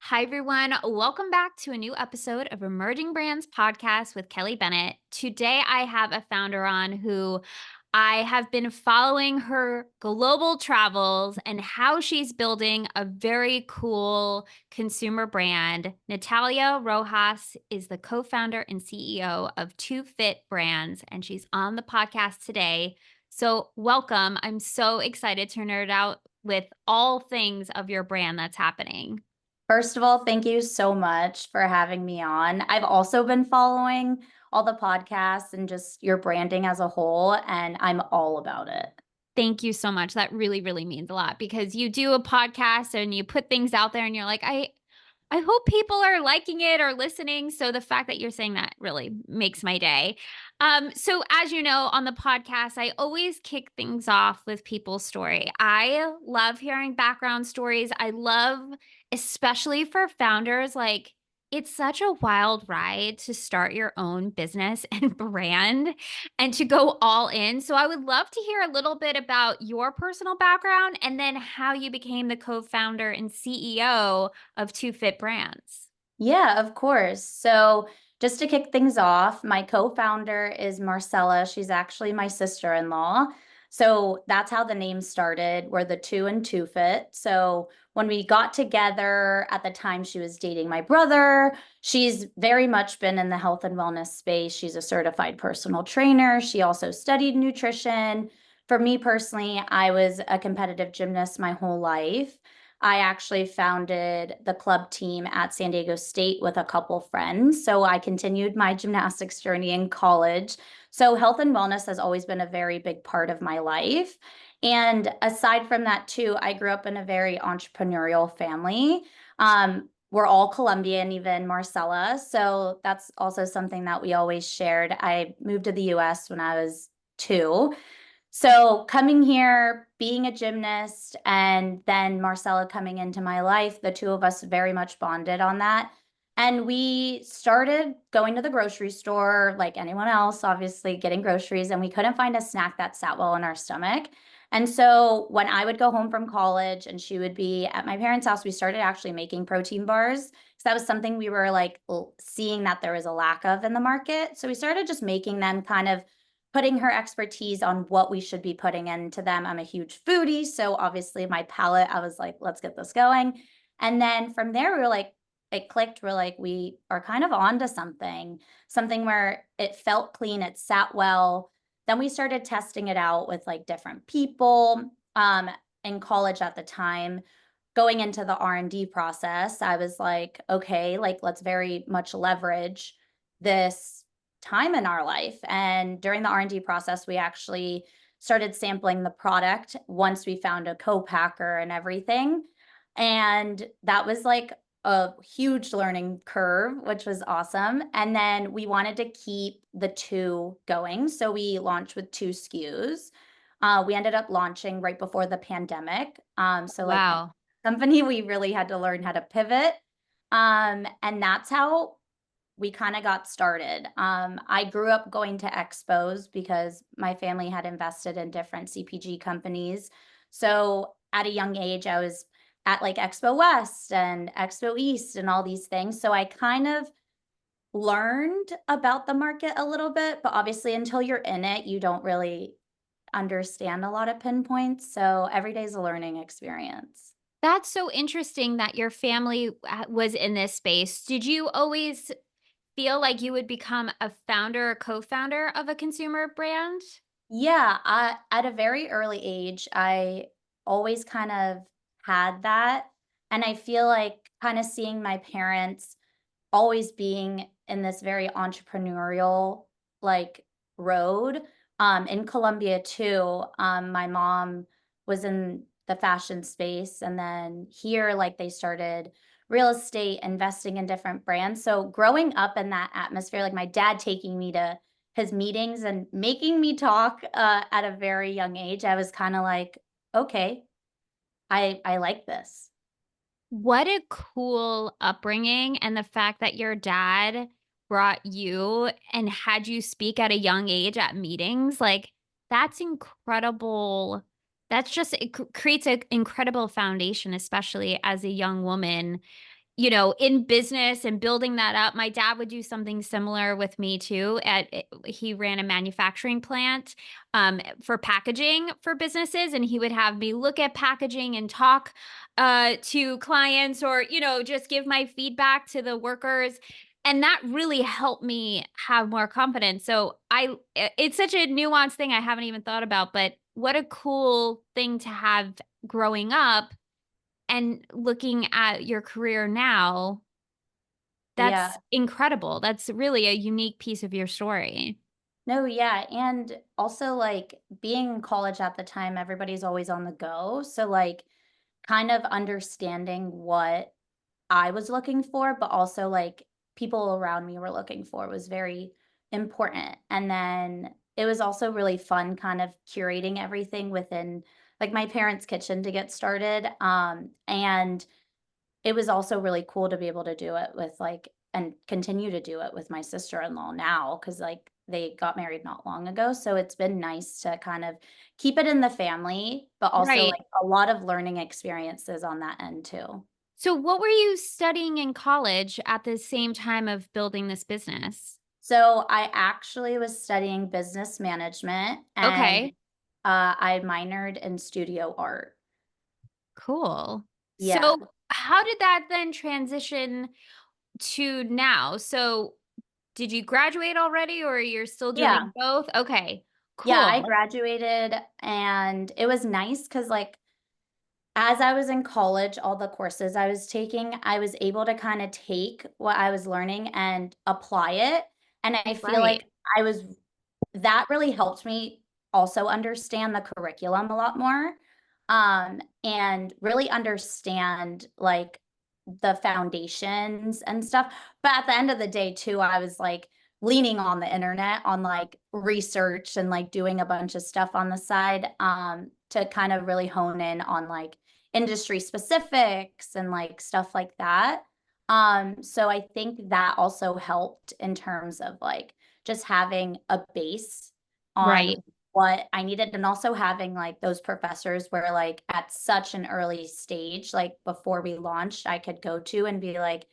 Hi, everyone. Welcome back to a new episode of Emerging Brands Podcast with Kelly Bennett. Today, I have a founder on who I have been following her global travels and how she's building a very cool consumer brand. Natalia Rojas is the co founder and CEO of Two Fit Brands, and she's on the podcast today. So, welcome. I'm so excited to nerd out with all things of your brand that's happening. First of all, thank you so much for having me on. I've also been following all the podcasts and just your branding as a whole, and I'm all about it. Thank you so much. That really, really means a lot because you do a podcast and you put things out there and you're like, I hope people are liking it or listening. So the fact that you're saying that really makes my day. So as you know, on the podcast, I always kick things off with people's story. I love hearing background stories. I love, especially for founders, like it's such a wild ride to start your own business and brand and to go all in. So I would love to hear a little bit about your personal background and then how you became the co-founder and CEO of Two Fit Brands. Yeah, of course. So, just to kick things off, my co founder is Marcella. She's actually my sister in law. So, that's how the name started. We're the two and two fit. So, when we got together at the time, she was dating my brother. She's very much been in the health and wellness space. She's a certified personal trainer. She also studied nutrition. For me personally, I was a competitive gymnast my whole life. I actually founded the club team at San Diego State with a couple friends. So I continued my gymnastics journey in college. So health and wellness has always been a very big part of my life. And aside from that, too, I grew up in a very entrepreneurial family. We're all Colombian, even Marcella. So that's also something that we always shared. I moved to the US when I was two. So coming here, being a gymnast, and then Marcella coming into my life, the two of us very much bonded on that. And we started going to the grocery store like anyone else, obviously getting groceries, and we couldn't find a snack that sat well in our stomach. And so when I would go home from college and she would be at my parents' house, we started actually making protein bars. So that was something we were like seeing that there was a lack of in the market. So we started just making them, kind of putting her expertise on what we should be putting into them. I'm a huge foodie, so obviously my palate, I was like, let's get this going. And then from there, we were like, it clicked. We're like, we are kind of onto something where it felt clean, it sat well. Then we started testing it out with like different people. In college at the time, going into the R&D process, I was like, okay, like let's very much leverage this time in our life. And during the R&D process, we actually started sampling the product once we found a co-packer and everything. And that was like a huge learning curve, which was awesome. And then we wanted to keep the two going. So we launched with two SKUs. We ended up launching right before the pandemic. So like Wow. company, we really had to learn how to pivot. And that's how we kind of got started. I grew up going to expos because my family had invested in different CPG companies. So at a young age, I was at like Expo West and Expo East and all these things. So I kind of learned about the market a little bit, but obviously until you're in it, you don't really understand a lot of pinpoints. So every day is a learning experience. That's so interesting that your family was in this space. Did you always feel like you would become a founder or co-founder of a consumer brand? Yeah, at a very early age, I always kind of had that. And I feel like kind of seeing my parents always being in this very entrepreneurial like road. In Colombia too, my mom was in the fashion space, and then here, like they started real estate, investing in different brands. So growing up in that atmosphere, like my dad taking me to his meetings and making me talk at a very young age, I was kind of like, okay, I like this. What a cool upbringing, and the fact that your dad brought you and had you speak at a young age at meetings, like, that's incredible. That's just it creates an incredible foundation, especially as a young woman. in business and building that up. My dad would do something similar with me too. He ran a manufacturing plant for packaging for businesses, and he would have me look at packaging and talk to clients, or just give my feedback to the workers. And that really helped me have more confidence. So it's such a nuanced thing I haven't even thought about, but what a cool thing to have growing up and looking at your career now. Yeah. That's incredible. That's really a unique piece of your story. No, yeah, and also, like, being in college at the time, everybody's always on the go, so, like, kind of understanding what I was looking for, but also, like, people around me were looking for was very important, and then it was also really fun kind of curating everything within, like, my parents' kitchen to get started, and it was also really cool to be able to do it with, like, and continue to do it with my sister-in-law now, because like, they got married not long ago, so it's been nice to kind of keep it in the family, but also, Right. like, a lot of learning experiences on that end too. So what were you studying in college at the same time of building this business? So, I actually was studying business management, and, Okay, I minored in studio art. cool. Yeah. So how did that then transition to now? So did you graduate already, or you're still doing Yeah. both? Okay, Yeah, I cool. graduated, and it was nice because like, as I was in college, all the courses I was taking, I was able to kinda take what I was learning and apply it, and I feel Right, like I was that really helped me also understand the curriculum a lot more, and really understand, like, the foundations and stuff, but at the end of the day too, I was, like, leaning on the internet on, like, research and, like, doing a bunch of stuff on the side, to kind of really hone in on, like, industry specifics and, like, stuff like that, so I think that also helped in terms of, like, just having a base on right. what I needed, and also having, like, those professors where, like, at such an early stage, like, before we launched, I could go to and be like,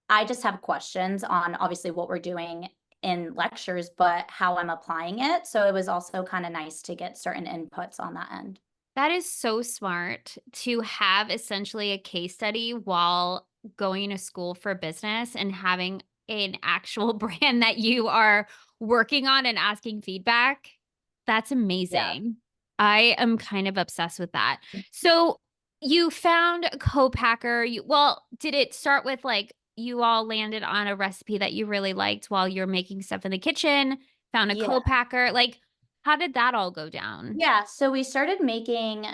"I just have questions on obviously what we're doing in lectures, but how I'm applying it." So it was also kinda nice to get certain inputs on that end. That is so smart to have essentially a case study while going to school for business and having an actual brand that you are working on and asking feedback. That's Yeah. amazing. I am kind of obsessed with that. So you found a co-packer. Did it start with like you all landed on a recipe that you really liked while you're making stuff in the kitchen, found a Yeah. co-packer? Like, how did that all go down? Yeah, so we started making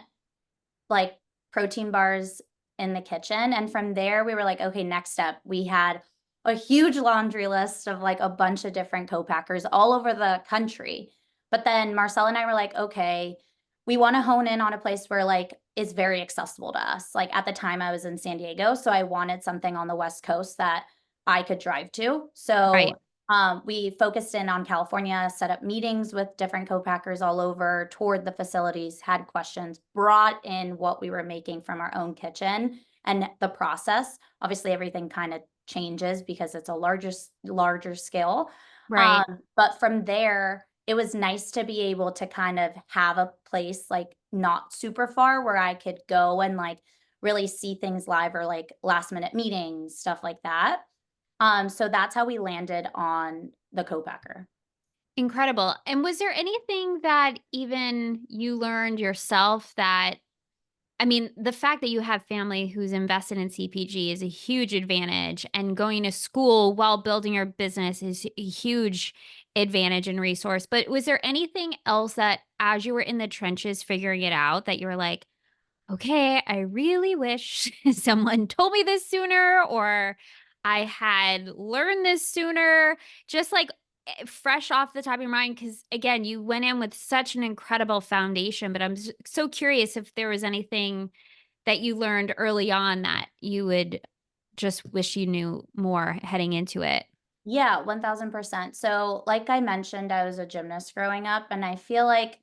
like, protein bars in the kitchen, and from there, we were like, "Okay, next step." We had a huge laundry list of, like, a bunch of different co-packers all over the country, but then Marcel and I were like, "Okay, we wanna hone in on a place where, like, is very accessible to us." Like, at the time, I was in San Diego, so I wanted something on the West Coast that I could drive to, Right. so we focused in on California, set up meetings with different co-packers all over, toured the facilities, had questions, brought in what we were making from our own kitchen and the process. Obviously, everything kind of changes because it's a larger scale. Right. But from there, it was nice to be able to kind of have a place like not super far where I could go and like really see things live or like last minute meetings, stuff like that. So that's how we landed on the co-packer. Incredible. And was there anything that even you learned yourself that the fact that you have family who's invested in CPG is a huge advantage, and going to school while building your business is a huge advantage and resource. But was there anything else that as you were in the trenches figuring it out that you were like, okay, I really wish someone told me this sooner, or I had learned this sooner, just like fresh off the top of your mind? Because again, you went in with such an incredible foundation, but so curious if there was anything that you learned early on that you would just wish you knew more heading into it. Yeah, 1000%. So, like I mentioned, I was a gymnast growing up, and I feel like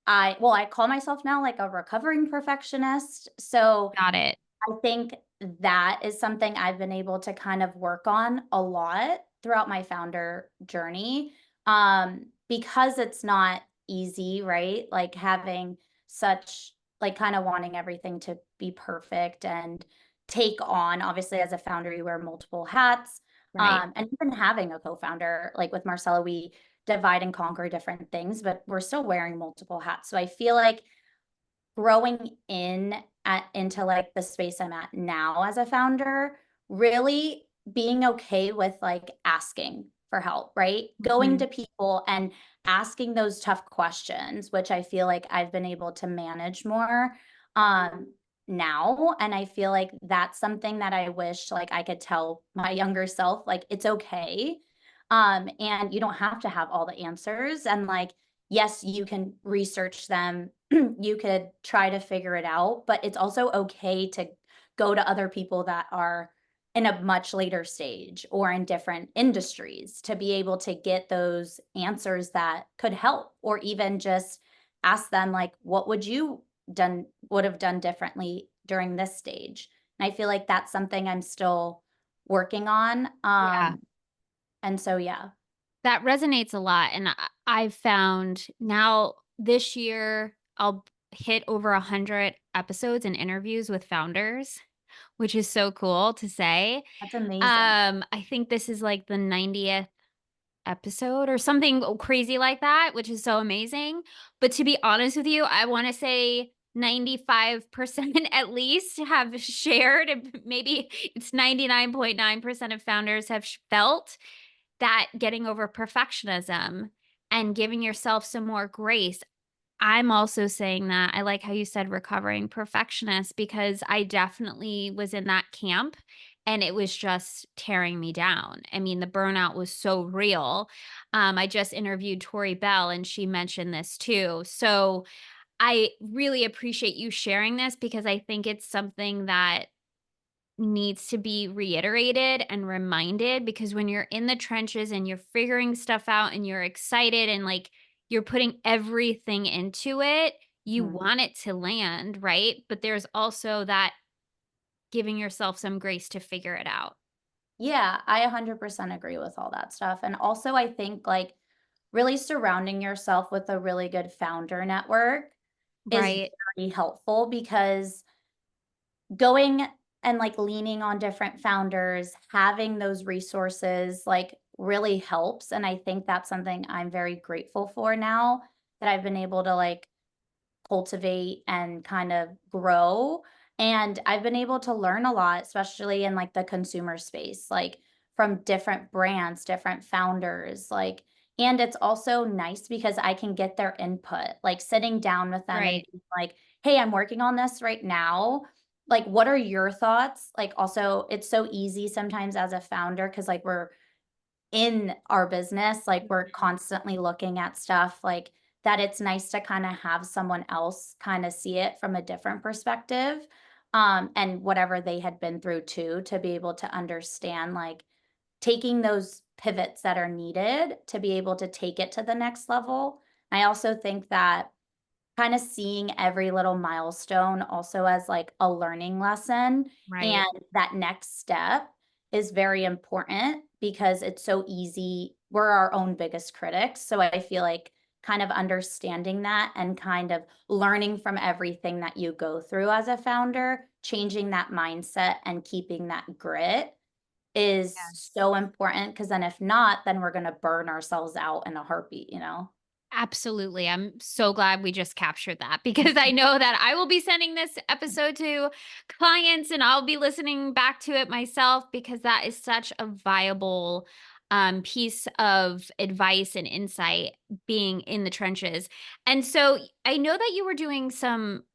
I call myself now like a recovering perfectionist. So, Got it. I think that is something I've been able to kind of work on a lot throughout my founder journey, because it's not easy, right? Like having such like kind of wanting everything to be perfect and take on. Obviously, as a founder, you wear multiple hats. Right. And even having a co-founder, like with Marcella, we divide and conquer different things, but we're still wearing multiple hats. So I feel like growing into, like, the space I'm at now as a founder, really being okay with, like, asking for help, right? Going Mhm. to people and asking those tough questions, which I feel like I've been able to manage more, now, and I feel like that's something that I wish, like, I could tell my younger self, like, "It's okay, and you don't have to have all the answers," and, like, yes, you can research them, you could try to figure it out, but it's also okay to go to other people that are in a much later stage or in different industries to be able to get those answers that could help, or even just ask them like, what would have done differently during this stage? And I feel like that's something I'm still working on. Yeah. And so yeah, That resonates a lot, and I've found now this year, I'll hit over 100 episodes and interviews with founders, which is so cool to say. that's amazing. I think this is, like, the 90th episode or something crazy like that, which is so amazing, but to be honest with you, I wanna say 95% at least have shared, and maybe it's 99.9% of founders have felt that getting over perfectionism and giving yourself some more grace. I'm also saying that I like how you said recovering perfectionist because I definitely was in that camp and it was just tearing me down. I mean, the burnout was so real. I just interviewed Tori Bell and she mentioned this too. So I really appreciate you sharing this because I think it's something that needs to be reiterated and reminded because when you're in the trenches and you're figuring stuff out and you're excited and like you're putting everything into it, you Mhm. want it to land, right? But there's also that giving yourself some grace to figure it out. Yeah, I 100% agree with all that stuff. And also, I think like really surrounding yourself with a really good founder network is Right, very helpful because going and like leaning on different founders, having those resources like really helps. And I think that's something I'm very grateful for now that I've been able to like cultivate and kind of grow. And I've been able to learn a lot, especially in like the consumer space, like from different brands, different founders, like, and it's also nice because I can get their input, like sitting down with them and right. being like, hey, I'm working on this right now. Like, what are your thoughts? Like, also, it's so easy sometimes as a founder because, like, we're in our business, like, we're Mhm. constantly looking at stuff, like, that it's nice to kinda have someone else kinda see it from a different perspective, and whatever they had been through too, to be able to understand, like, taking those pivots that are needed to be able to take it to the next level. I also think that kinda seeing every little milestone also as, like, a learning lesson, and Right. that next step is very important because it's so easy we're our own biggest critics, so I feel like kind of understanding that and kind of learning from everything that you go through as a founder, changing that mindset and keeping that grit is Yes. so important. Because then if not, then we're gonna burn ourselves out in a heartbeat, you know? Absolutely. I'm so glad we just captured that because I know that I will be sending this episode to clients and I'll be listening back to it myself because that is such a viable piece of advice and insight being in the trenches. And so I know that you were doing some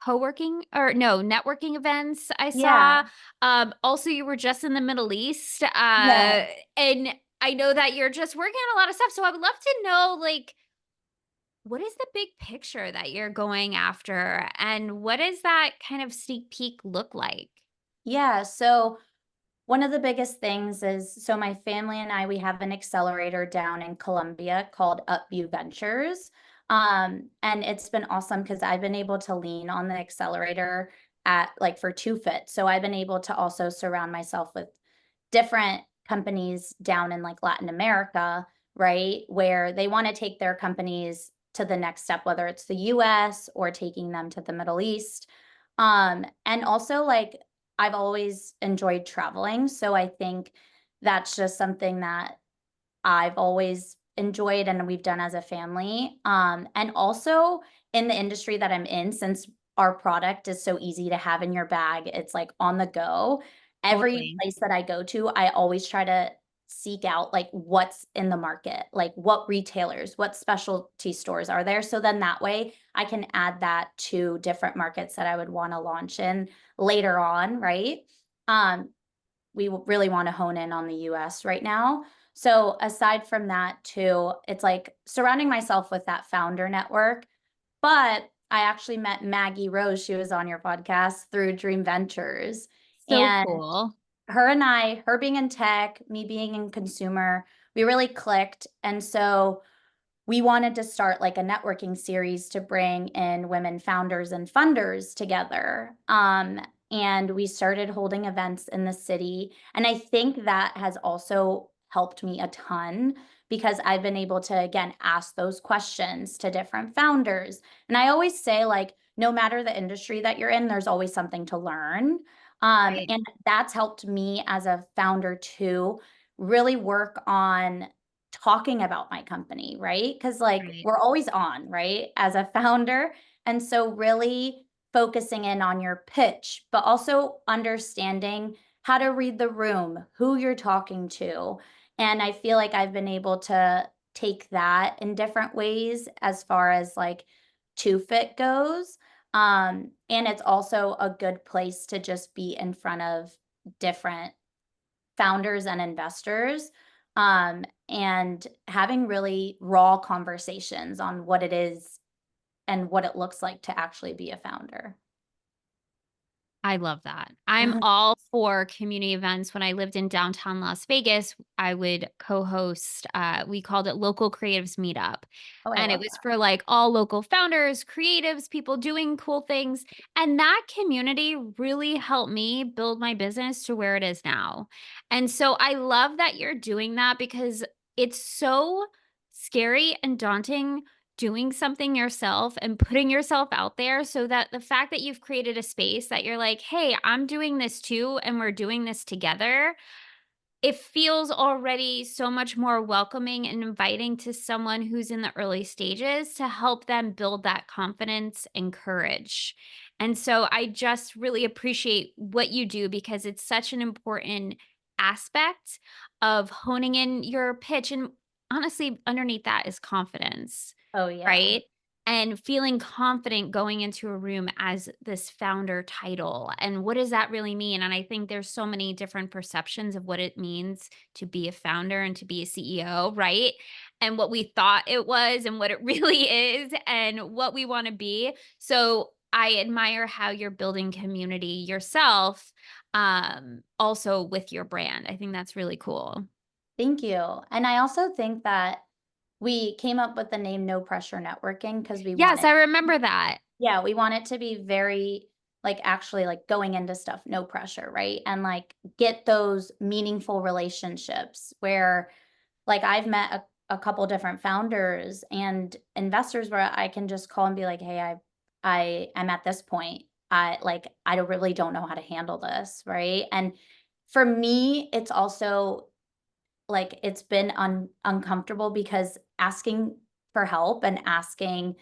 co-working or no networking events I Yeah, saw. Also you were just in the Middle East yeah. and I know that you're just working on a lot of stuff. So I would love to know like what is the big picture that you're going after, and what does that kind of sneak peek look like? Yeah, so one of the biggest things is so my family and I, we have an accelerator down in Colombia called Upview Ventures. And it's been awesome because I've been able to lean on the accelerator at like for Two Fit. So I've been able to also surround myself with different companies down in like Latin America, right? Where they want to take their companies to the next step, whether it's the US or taking them to the Middle East. And also like I've always enjoyed traveling. So I think that's just something that I've always enjoyed and we've done as a family. And also in the industry that I'm in, since our product is so easy to have in your bag, it's like on the go. Every Totally. place that I go to, I always try to seek out like what's in the market, like what retailers, what specialty stores are there. So then that way I can add that to different markets that I would want to launch in later on, right? Um, we really want to hone in on the US right now. So aside from that too, it's like surrounding myself with that founder network. But I actually met Maggie Rose, she was on your podcast through Dream Ventures. So And cool. her and I, her being in tech, me being in consumer, we really clicked. And so we wanted to start like a networking series to bring in women founders and funders together. And we started holding events in the city. And I think that has also helped me a ton because I've been able to, again, ask those questions to different founders. And I always say, like, no matter the industry that you're in, there's always something to learn. Right. And that's helped me as a founder to really work on talking about my company, right? Because like Right. we're always on, right? As a founder. And so really focusing in on your pitch, but also understanding how to read the room, who you're talking to. And I feel like I've been able to take that in different ways as far as like Two Fit goes. And it's also a good place to just be in front of different founders and investors, and having really raw conversations on what it is and what it looks like to actually be a founder. I love that. I'm all for community events. When I lived in downtown Las Vegas, I would co-host, we called it Local Creatives Meetup. Oh, I And it love was that. for like all local founders, creatives, people doing cool things. And that community really helped me build my business to where it is now. And so I love that you're doing that because it's so scary and daunting doing something yourself and putting yourself out there so that the fact that you've created a space that you're like, "Hey, I'm doing this too and we're doing this together." It feels already so much more welcoming and inviting to someone who's in the early stages to help them build that confidence and courage. And so I just really appreciate what you do because it's such an important aspect of honing in your pitch and honestly underneath that is confidence. Oh, yeah. Right? And feeling confident going into a room as this founder title, and what does that really mean? And I think there's so many different perceptions of what it means to be a founder and to be a CEO, right? And what we thought it was and what it really is and what we wanna be. So, I admire how you're building community yourself, also with your brand. I think that's really cool. Thank you. And I also think that we came up with the name No Pressure Networking because we Yes, wanted, I remember that. yeah, we want it to be very like actually like going into stuff, no pressure, right? And like get those meaningful relationships where like I've met a couple different founders and investors where I can just call and be like, "Hey, I am at this point. I really don't know how to handle this," right? And for me, it's also like it's been uncomfortable because asking for help and asking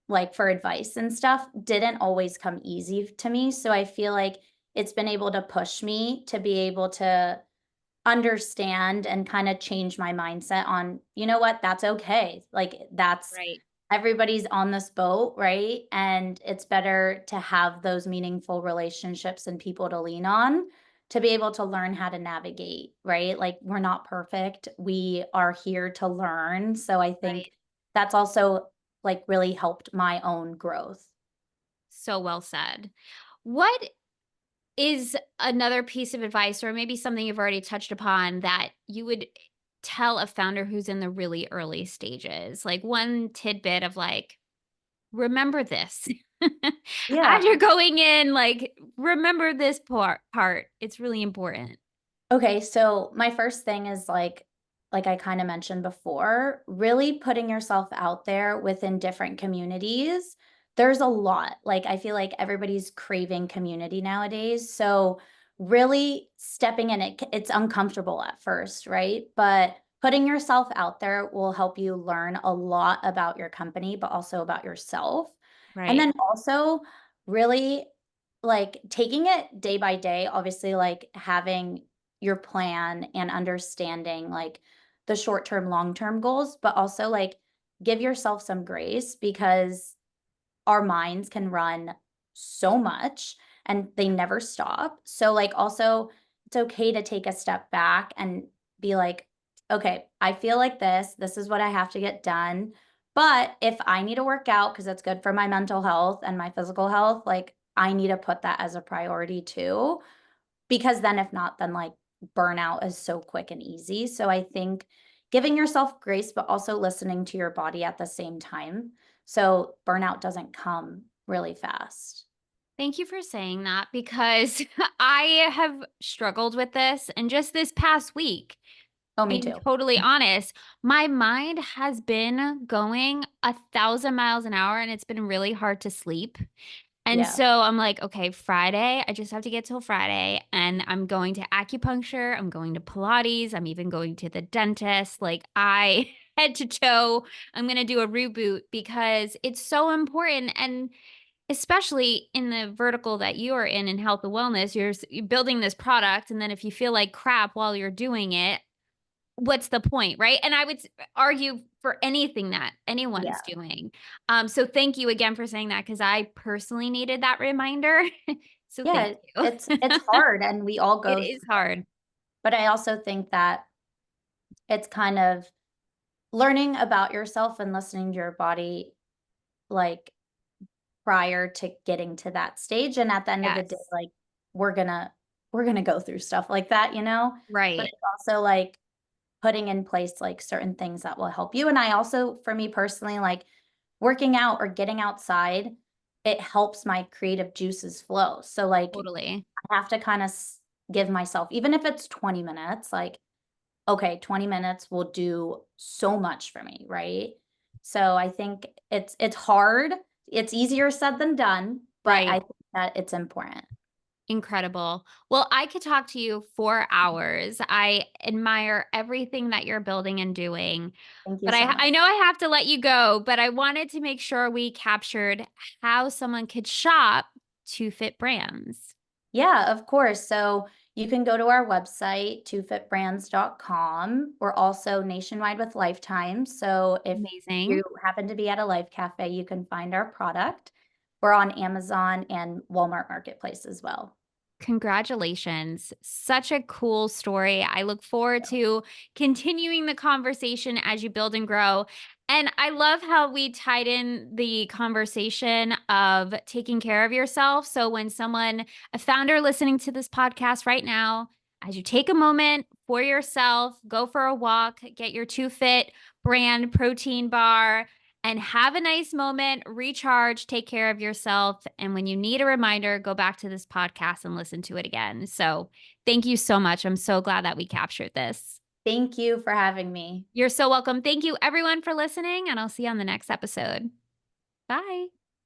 like for advice and stuff didn't always come easy to me. So I feel like it's been able to push me to be able to understand and kinda change my mindset on, you know what, that's okay. Like, that's Right. everybody's on this boat, right? And it's better to have those meaningful relationships and people to lean on to be able to learn how to navigate, right? Like, we're not perfect. We are here to learn. So I think Right. that's also, like, really helped my own growth. So well said. What is another piece of advice or maybe something you've already touched upon that you would tell a founder who's in the really early stages? Like one tidbit of like, remember this. Yeah. As you're going in, like, remember this part. It's really important. Okay, so my first thing is like I kind of mentioned before, really putting yourself out there within different communities. There's a lot. Like I feel like everybody's craving community nowadays. So really stepping in it's uncomfortable at first, right? But putting yourself out there will help you learn a lot about your company, but also about yourself. And Right. then also really like taking it day by day, obviously like having your plan and understanding like the short term, long term goals, but also like give yourself some grace because our minds can run so much and they never stop. So, like, also, it's okay to take a step back and be like, okay, I feel like this is what I have to get done. But if I need to work out because it's good for my mental health and my physical health, like, I need to put that as a priority too. Because then if not, then, like, burnout is so quick and easy. So I think giving yourself grace, but also listening to your body at the same time, so burnout doesn't come really fast. Thank you for saying that because I have struggled with this. And just this past week, Oh, me being too. totally honest, my mind has been going 1,000 miles an hour and it's been really hard to sleep. And Yeah. so I'm like, okay, Friday, I just have to get till Friday and I'm going to acupuncture, I'm going to Pilates, I'm even going to the dentist. Like I head to toe, I'm going to do a reboot because it's so important. And especially in the vertical that you are in health and wellness, you're building this product. And then if you feel like crap while you're doing it, what's the point, right? And I would argue for anything that anyone is Yeah. doing. So thank you again for saying that because I personally needed that reminder. So Yeah, thank you. it's hard and we all It go is through it. hard. But I also think that it's kind of learning about yourself and listening to your body, like, prior to getting to that stage, and at the end of the day, Yes. like, we're gonna we're gonna go through stuff like that, you know? But Right. it's also, like, putting in place, like, certain things that will help you, and I also for me personally, like, working out or getting outside, it helps my creative juices flow, so, like, Totally. I have to kinda give myself even if it's 20 minutes, like, okay, 20 minutes will do so much for me, right? So I think it's hard. It's easier said than done, but I Right. think that it's important. Incredible. Well, I could talk to you for hours. I admire everything that you're building and doing. Thank you But so much. I know I have to let you go, but I wanted to make sure we captured how someone could shop to fit brands. Yeah, of course. So you can go to our website, twofitbrands.com. We're also nationwide with Lifetime. So if you Amazing. happen to be at a Life Cafe, you can find our product. We're on Amazon and Walmart Marketplace as well. Congratulations. Such a cool story. I look forward to continuing the conversation as you build and grow. And I love how we tied in the conversation of taking care of yourself. So, when a founder listening to this podcast right now, as you take a moment for yourself, go for a walk, get your Two Fit brand protein bar, and have a nice moment, recharge, take care of yourself. And when you need a reminder, go back to this podcast and listen to it again. So, thank you so much. I'm so glad that we captured this. Thank you for having me. You're so welcome. Thank you, everyone, for listening, and I'll see you on the next episode. Bye.